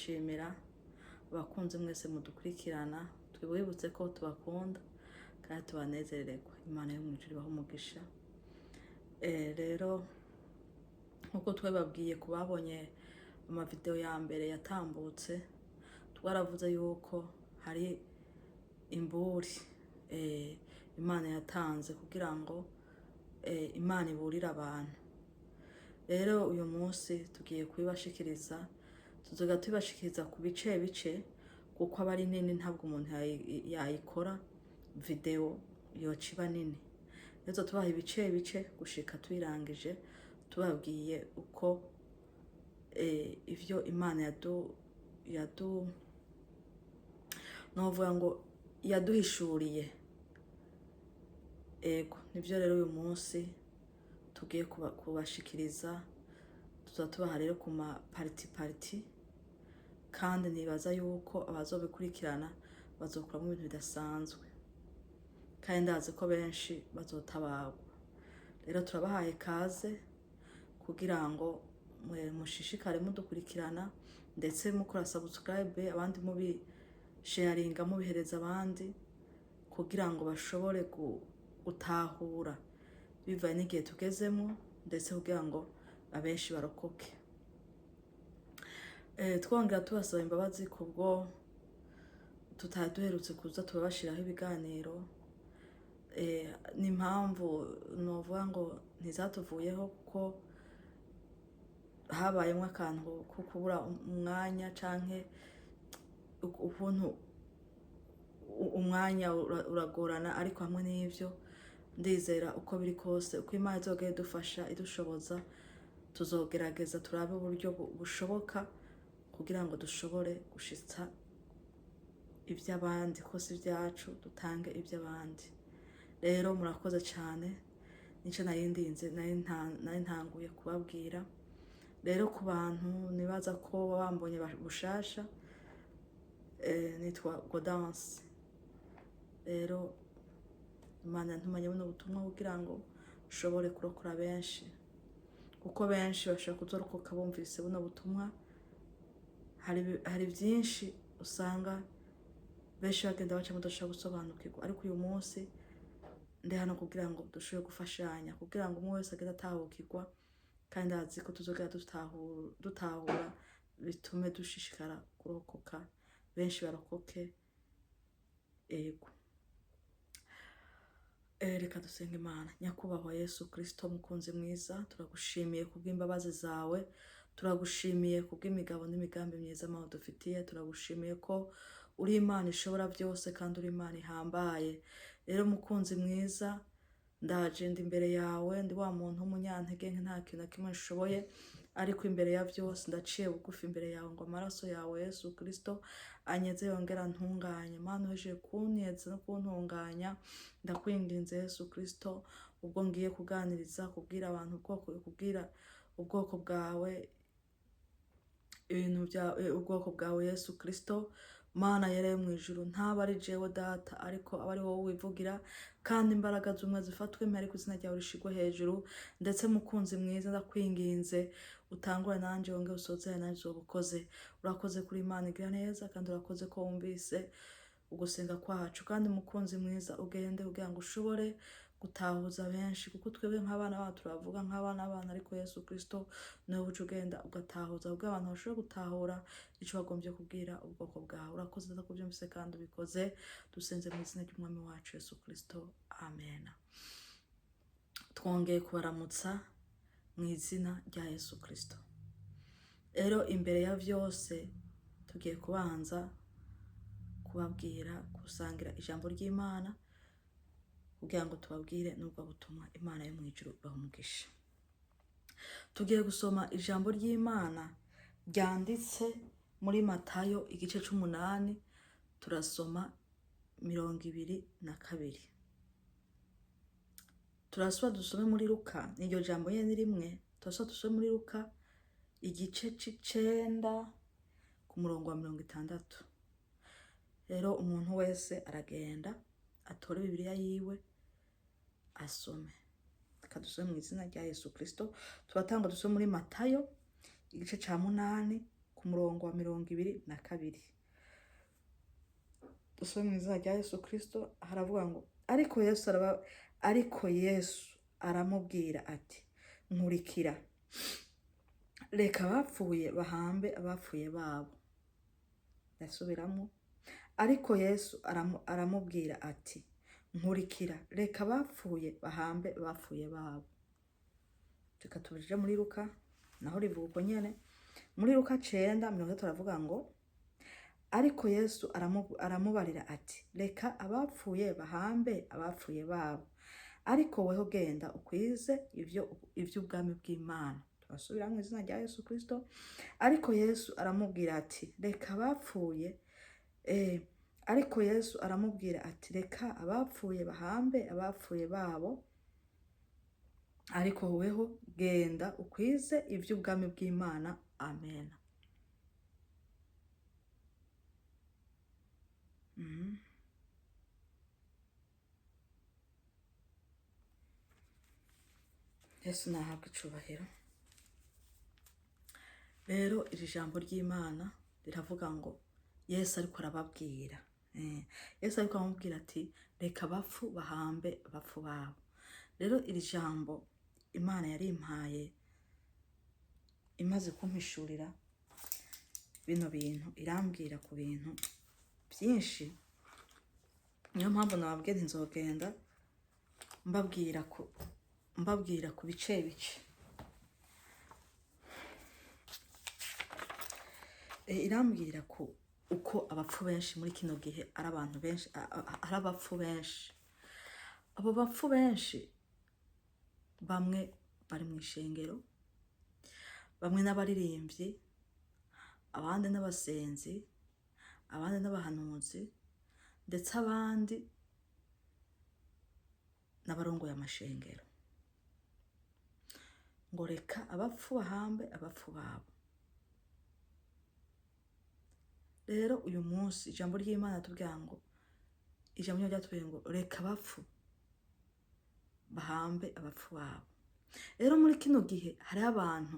Shimira abakunzi mwese mudukurikirana, twibutse ko tubakunda kandi tubanezererwa. Imana yo mu ijuru ibahe umugisha. Rero nkuko twababwiye kubabonye amavideo ya mbere yatambutse, twaravuze yuko hari imburi Imana yatanze kugira ngo Imana iburire abantu. Rero uyu munsi tugiye kubibashikiriza, tuzoga tubashikiriza ku bice bice kuko aba ari nini, ntabwo umuntu yayikora video yociba nini. Rero tubaha ibice bice gushika tuyirangije, tubabwiye uko ivyo Imana novuga ngo yaduhishuriye. Ego nivyo rero uyu munsi tugiye kubashikiriza. Tuzotubaha rero ku ma parti kandi nibaza yuko abazobikurikirana bazokuramo ibintu bidasanzwe, kandi ndazi ko benshi bazotabagwa. Rero turabahaye kaze kugira ngo mushishikare mudukurikirana, ndetse mukora subscribe, abandi sharinga mubihereza abandi, kugira ngo bashobore gutahura bivaye n'igihe tugezemo, ndetse kugira ngo abenshi barokoke. Twongera tubasaba imbabazi kubwo tutari duherutse kuza tubashiraho ibiganiro. N'impamvu novuga ngo ntizatuvuyeho kuko habayemo akantu ko kubura umwanya, canke ukuntu umwanya uragorana. Ariko hamwe n'ivyo ndizera uko biri kose, uko Imana izogenda idufasha idushoboza, tuzogerageza turabe uburyo bushoboka kugira ngo dushobore gushitsa ivy'abandi, ko si vyacu dutange ivy'abandi. Rero murakoze cyane, nico nari ntanguye kubabwira. Rero ku bantu nibaza ko bambonye bushasha, nitwa Godance. Rero Imana yantumanye buno butumwa kugira ngo ushobore kurokora benshi, kuko benshi bashaka kuzorokoka bumvise buno butumwa. Hari byinshi usanga benshi bagenda baca mudashaka gusobanukirwa, ariko uyu munsi ndi hano kugira ngo dushobore gufashanya, kugira ngo umwe wese agende atahukirwa, kandi azi ko tuzogera dutahura bitume dushishikara kurokoka, benshi barokoke. Ego reka dusenga. Imana nyakubahwa Yesu Kristo, mukunzi mwiza, turagushimiye kubw'imbabazi zawe, turagushimiye kubw'imigabo n'imigambi myiza Mana dufitiye. Turagushimiye ko uri Imana ishobora byose kandi uri Imana ihambaye. Rero mukunzi mwiza, ndaje ndi imbere yawe, ndi wa muntu w'umunyantege nke, nta kintu na kimwe nshoboye, ariko imbere ya byose ndaciye bugufi imbere yawe ngo amaraso yawe Yesu Kristo anyeze yongera ntunganye. Mana uhejeje kunyeza no kuntunganya, ndakwinginze Yesu Kristo, ubwo ngiye kuganiriza, kubwira abantu kubwira ubwoko bwawe, ibintu bya ubwoko bwawe Yesu Kristo, Mana yere mu ijuru, ntaba ari jewe data, ariko aba ari wowe wivugira, kandi imbaraga z'umwe zifatwe mpari ku izina ryawe rishigwe hejuru. Ndetse mukunzi mwiza, ndakwinginze utangure nanje wongere usozere nanje uzobukoze. Urakoze kuri Imana igira neza, kandi urakoze ko wumvise ugusenga kwacu. Kandi mukunzi mwiza, ugende kugira ngo ushobore gutahuza benshi, kuko twebwe nk'abana bacu turavuga nk'abana, ariko Yesu Kristo niwe uje ugenda ugatahuza, ubwo abantu bashobora gutahura ico bagombye kubwira ubwoko bwawe. Urakoze ko kubyumvise kandi ubikoze, dusenze mu izina ry'umwami wacu Yesu Kristo, amen. Twongeye kubaramutsa mu izina rya Yesu Kristo. Rero imbere ya vyose tugiye kubanza kubabwira, gusangira ijambo ry'Imana, kugira ngo tubabwire n'ubwo butumwa. Imana yo mu ijuru ibahe umugisha. Tugiye gusoma ijambo ry'Imana ryanditse muri Matayo igice 8, turasoma 22. Turasoma dusome muri Luka, n'iryo jambo nyene rimwe. Turasoma dusome muri Luka igice 9 ku murongo wa 60. Rero umuntu wese aragenda atore Bibiliya yiwe asome. Kadusome mu izina rya Yesu Kristo. Turatanga dusome muri Matayo igice 8 ku murongo wa 22. Dusome mu izina rya Yesu Kristo. Haravuga ngo ariko Yesu aramubwira ati nkurikira, reka abapfuye bahambe abapfuye babo. Ndasubiramo. Ariko Yesu aramubwira ati nkurikira, reka abapfuye bahambe abapfuye babo. Reka tubije muri Luka, naho rivuga uko nyene. Muri Luka 9:30 turavuga ngo ariko Yesu aramubarira ati reka abapfuye bahambe abapfuye babo, ariko weho genda ukwize ivy'ubwami bw'Imana. Turasubira mu izina rya Yesu Kristo. Ariko Yesu aramubwira ati reka abapfuye ariko Yesu aramubwira ati reka abapfuye bahambe abapfuye babo, ariko weho genda ukwize ivy'ubwami bw'Imana. Amen. Yesu nahabwa icubahiro. Rero iri jambo ry'Imana riravuga ngo Yesu ariko arababwira. Yesu ariko aramubwira ati reka abapfu bahambe abapfu babo. Rero iri jambo Imana yari impaye imaze kumpishurira bino bintu, irambwira ku bintu byinshi. Niyo mpamvu nababwiye nzogenda mbabwira ku bice bice. Irambwira ko uko abapfu benshi muri kino gihe ari abantu benshi, ari abapfu benshi. Abo bapfu benshi bamwe bari mu ishengero, bamwe n'abaririmbyi, abandi n'abasenzi, abandi n'abahanuzi, ndetse abandi n'abarongoye amashengero. Ngo reka abapfu bahambe abapfu babo. Rero uyu munsi ijambo ry'Imana tubwira ngo ijambo ryatubwiye ngo reka abapfu bahambe abapfu babo. Rero muri kino gihe hari abantu,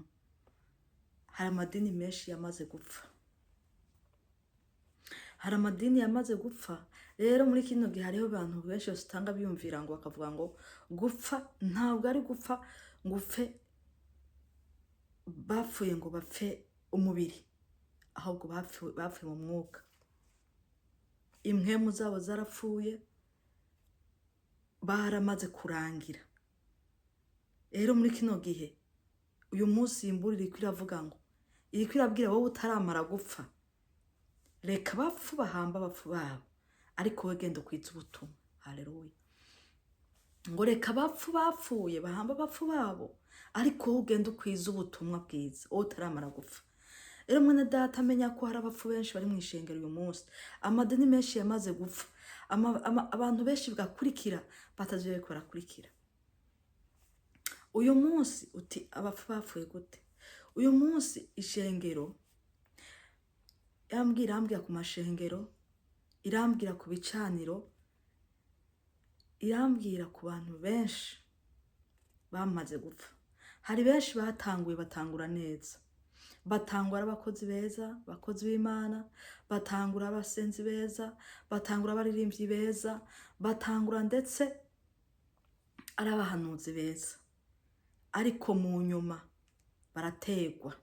hari amadini menshi yamaze gupfa, hari amadini yamaze gupfa. Rero muri kino gihe hariho abantu benshi usanga biyumvira ngo bakavuga ngo gupfa ntabwo ari gupfa ngo upfe bapfuye ngo bapfe umubiri, ahubwo bapfuye mu mwuka. Impwemu zabo zarapfuye, baramaze kurangira. Rero muri kino gihe uyu munsi Imburi iriko iravuga ngo iriko irabwira wowe utaramara gupfa, reka abapfu bahamba abapfu babo, ariko we genda ukwiza ubutumwa. Haleluya. Ngo reka abapfu bapfuye bahamba abapfu babo, ariko wowe ugenda ukwiza ubutumwa bwiza wowe utaramara gupfa. Rero mwene data amenya ko hari abapfu benshi bari mu ishengero uyu munsi, amadini menshi yamaze gupfa, abantu benshi bagakurikira bataziwe ko barakurikira. Uyu munsi uti abapfu bapfuye gute? Uyu munsi ishengero irambwira ku mashengero, irambwira ku bicaniro, irambwira ku bantu benshi bamaze gupfa. Hari benshi batanguye, batangura neza, batangura abakozi beza, abakozi b'Imana, batangura abasenzi beza, batangura abaririmbyi beza, batangura ndetse ari abahanuzi beza, ariko mu nyuma barategwa.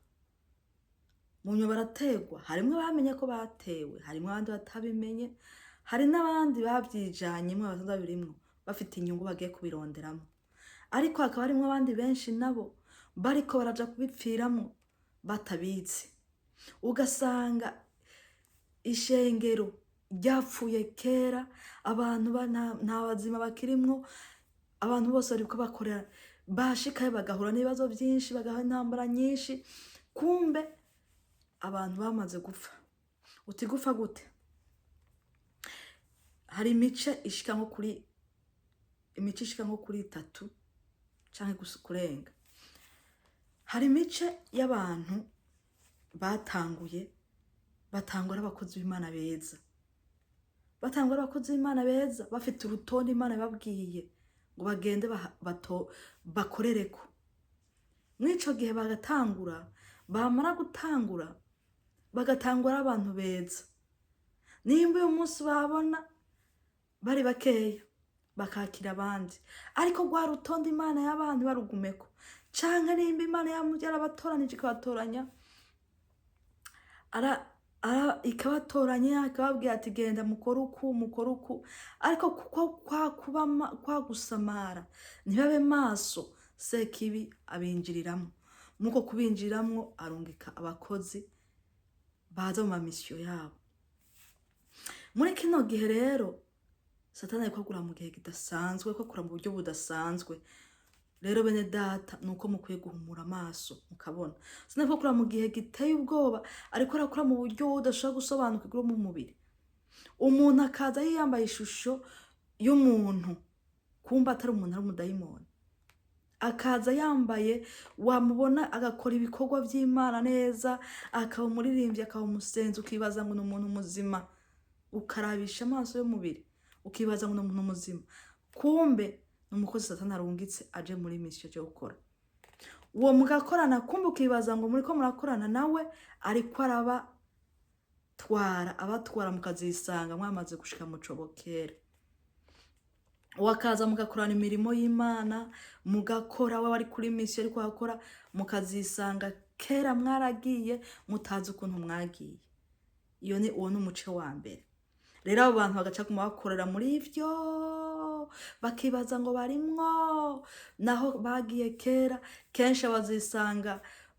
Mu nyuma barategwa. Harimwe bamenye ko batewe, harimwe abandi batabimenye, hari n'abandi babyijanyemo, abasanzwe birimwo bafite inyungu bagiye kubironderamo. Ariko hakaba harimo abandi benshi nabo bariko baraja kubipfiramo batabizi. Ugasanga ishengero ryapfuye kera, abantu nta bazima bakirimwo, abantu bose bariko bakorera, bashikaye bagahura n'ibibazo byinshi, bagahura intambara nyinshi. Kumbe abantu bamaze gupfa. Uti gupfa gute? Hari imice ishika nko kuri 3 canke kurenga. Hari imice y'abantu batangura abakozi b'Imana beza, batangura abakozi b'Imana beza bafite urutonde Imana babwiye ngo bagende bakorereko. Mwico gihe bagatangura, bamara gutangura bagatangura abantu beza. Nimba uyu munsi babona bari bakeya bakakira abandi, ariko rwa rutonde Imana y'abantu barugumeko, canke nimba Imana yarabatoranije ikabatoranya ikabatoranya ikababwira ati genda mukore uku, ariko kuko kwa gusamara ntibabe maso, sekibi abinjiriramo. Muko kubinjiriramo arungika abakozi baza mu mamisyo yabo. Muri kino gihe rero Satani ariko akora mu gihe kidasanzwe, ko akora mu buryo budasanzwe. Rero bene data nuko mukwiye guhumura amaso mukabona. Satani ariko akora mu gihe giteye ubwoba, ariko arakora mu buryo udashobora gusobanukirwa mu mubiri. Umuntu akaza yambaye ishusho y'umuntu, kumba atari umuntu, ari umudayimoni. Akaza yambaye, wamubona agakora ibikorwa by'Imana neza, akaba umuririmbyi, akaba umusenzi, ukibaza ngo ni umuntu muzima. Ukarabisha amaso y'umubiri ukibaza ngo ni umuntu muzima, kumbe ni umukozi Satani arungitse aje muri misiyo cyo gukora. Uwo mugakorana, kumbe ukibaza ngo muri ko murakorana nawe ariko abatwara mukazisanga mwamaze gushika mucobokera. Wakaza mugakorana imirimo y'Imana, mugakora we ari kuri misiyo ariko akora, mukazisanga kera mwaragiye mutazi ukuntu mwagiye. Uwo ni umuce wa mbere. Rero abo bantu bagaca kubakorera muri ivyo, bakibaza ngo barimwo, naho bagiye kera. Kenshi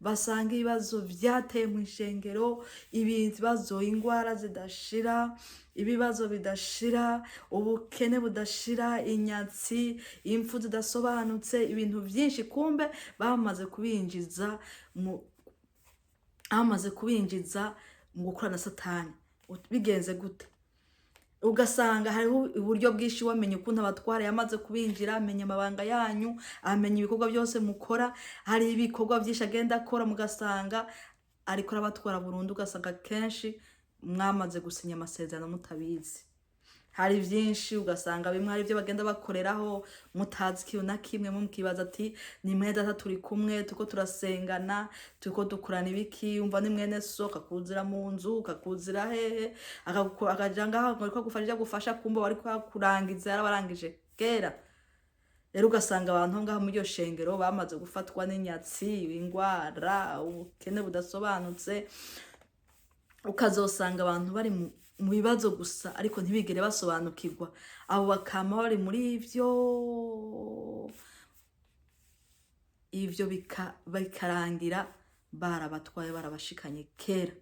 basanga ibibazo vyateye mu ishengero, ibibazo, ingwara zidashira, ibibazo bidashira, ubukene budashira, inyatsi, impfu zidasobanutse, ibintu vyinshi. Kumbe bamaze kubinjiza mu gukorana na Satani. Bigenze gute? Ugasanga hariho uburyo bwinshi wamenye ukuntu abatwara yamaze kubinjira, amenya amabanga yanyu, amenya ibikorwa byose mukora. Hari ibikorwa byinshi agenda akora, mugasanga ariko abatwara burundu. Ugasanga kenshi mwamaze gusinya amasezerano mutabizi. Hari byinshi ugasanga bimwe ari byo bagenda bakoreraho mutazi kiyo na kimwe, mukibaza ati ni mwene data turi kumwe, tuko turasengana, tuko dukurana ibiki, umva ni mwene so, kakuzira mu nzu, kakuzira hehe, akajanga ariko gufasha kumba bari kurangiza, yarabarangije kera. Rero ugasanga abantu ngaho muri yo shengero bamaze gufatwa n'inyatsi, ingwara, ubukene budasobanutse. Ukazosanga abantu bari mu bibazo gusa, ariko ntibigere basobanukirwa. Abo bakama bari muri ivyo bikarangira barabatwaye, barabashikanye kera.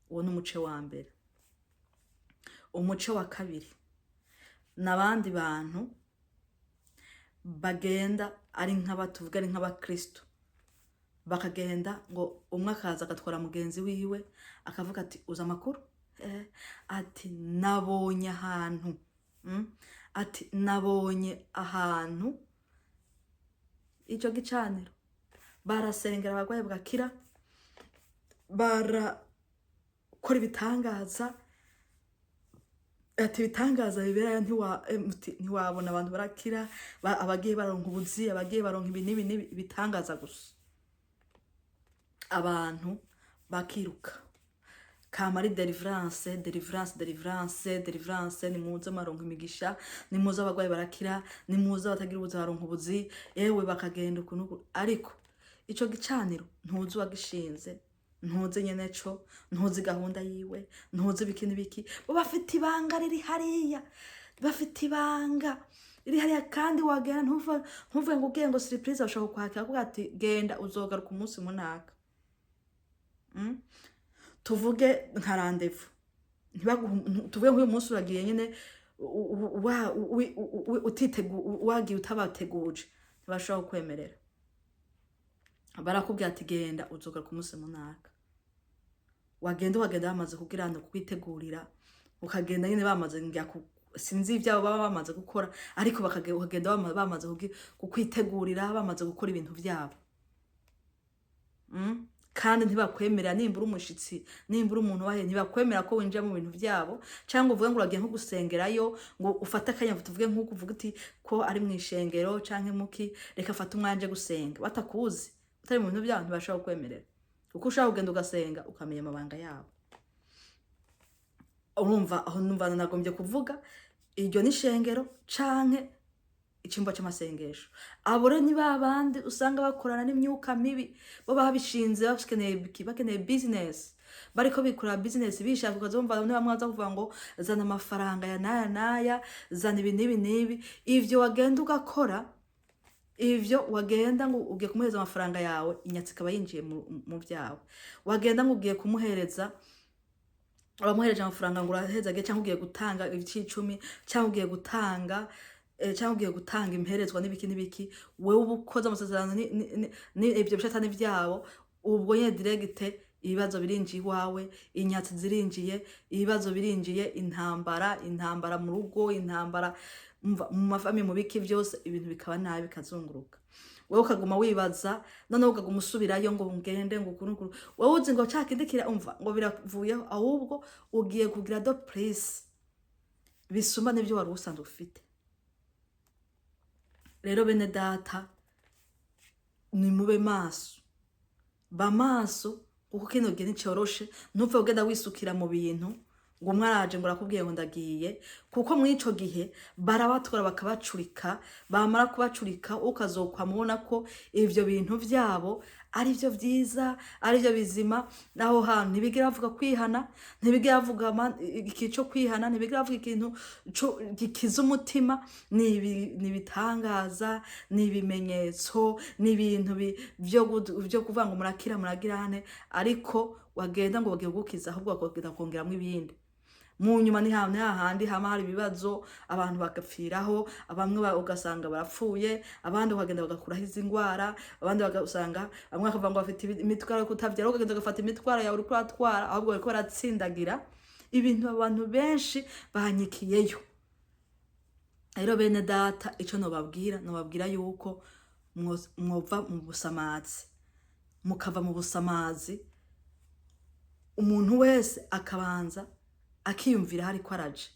Uwo ni umuce wa mbere. Umuce wa kabiri, n'abandi bantu bagenda ari nk'abatuvuga ari nk'abakristo, bakagenda ngo umwe akaza agatwara mugenzi wiwe, akavuga ati uza amakuru, ati nabonye ahantu, ati nabonye ahantu ico gicaniro barasengera abagwayi bagakira, barakora ibitangaza, ati ibitangaza biberayo ntiwabona abantu barakira, abagiye baronka ubuzi, abagiye baronka ibi ibitangaza gusa. Abantu bakiruka, kamari deliverance, nimuze maronka imigisha, nimuze abagwayi barakira, nimuze batagira ubuzi baronka ubuzi, ewe bakagenda ukuntu. Ariko ico gicaniro ntuzi wagishinze, ntuzi nyene co, ntuzi gahunda yiwe, ntuzi biki n'ibiki. Bo bafite ibanga riri hariya, bafite ibanga riri hariya, kandi wagenda ntuvuge ngo ugiye ngo surprise bashaka kukwakira, kuvuga ati genda uzogaruka umunsi munaka. Tuvuge nka rendezvous, tuvuge nk'uyu munsi uragiye nyene wagiye utabateguje, ntibashobora kukwemerera. Barakubwira ati genda uzogaruka umunsi munaka. Wagenda bamaze kugirana kukwitegurira, ukagenda nyene bamaze sinzi ivyabo baba bamaze gukora, ariko bakagenda bamaze kukwitegurira, bamaze gukora ibintu vyabo. Kandi ntibakwemerera, nimbura umushitsi, nimbura umuntu wahe, ntibakwemera ko winjira mu bintu vyabo. Cyangwa uvuge ngo uragiye nko gusengerayo, ngo ufate akanya tuvuge nk'uko uvuga uti ko ari mu ishengero canke muki, reka fata umwanje gusenga. Batakuzi, utari mu bintu vyabo ntibashobora kukwemerera. kuko ushaka kugenda ugasenga ukamenya amabanga yabo. Urumva aho numva nagombye kuvuga iryo n'ishengero canke icyumba cy'amasengesho. Abo rero ni babandi usanga bakorana n'imyuka mibi, bo babishinze bakeneye business, bariko bikora business bishaka ukazumva bamwe bamwe baza kuvuga ngo zana amafaranga ya naya zana ibi n'ibi. Ivyo wagenda ugakora, ivyo wagenda ngo ugiye kumuhereza amafaranga yawe, inyatsi ikaba yinjiye mu byawe. Wagenda ngo ugiye kumuhereza, abamuhereje amafaranga ngo uraheza cyangwa ugiye gutanga ibice 10 cyangwa ugiye gutanga imperezwa n'ibiki, wewe ubukoze amasezerano ni ibyo bishatani byabo, ubwo nyine direct ibibazo birinjiye iwawe, inyatsi zirinjiye, ibibazo birinjiye, intambara mu rugo, intambara mu mafami mu biki, byose ibintu bikaba nabi bikazunguruka. Wewe ukaguma wibaza, none ukaguma usubirayo ngo ngende ngo kunukuru, wowe uzi ngo cyakindikira umva ngo biravuyeho, ahubwo ugiye kugira do place bisuma n'ibyo wari usanzwe ufite. Rero bene data, ni mube maso, ba maso, kuko kino gihe nticoroshe. Ntupfe ugenda wisukira mu bintu ngo mwaraje ngo rakubwiye ngo ndagiye, kuko mwico gihe barabatwara bakabacurika, bamara kubacurika ukazokwa mubona ko ivyo bintu vyabo ari byo vyiza, ari byo bizima. Naho hantu ntibigira bavuga kwihana, ntibigira bavuga ikico kwihana, ntibigira bavuga ikintu gikiza umutima, nibitangaza, nibimenyetso, n'ibintu byo kuvuga ngo murakira muragirane, ariko wagenda ngo bagiye gukiza, ahubwo bakogenda kongeramwe ibindi. Mu nyuma ni hahandi hama hari ibibazo, abantu bagapfiraho, bamwe ugasanga barapfuye, abandi ukagenda bagakuraho izi ngwara, abandi bagasanga bamwe bakavuga ngo bafite imitwaro yo kutavyara, ukagenda ugafata imitwaro yawe uriko uratwara, ahubwo bariko baratsindagira ibintu. Abantu benshi banyikiyeyo. Rero bene data, ico nobabwira yuko mwova mu busamazi, mukava mu busamazi, umuntu wese akabanza akiyumvira hari ko araje.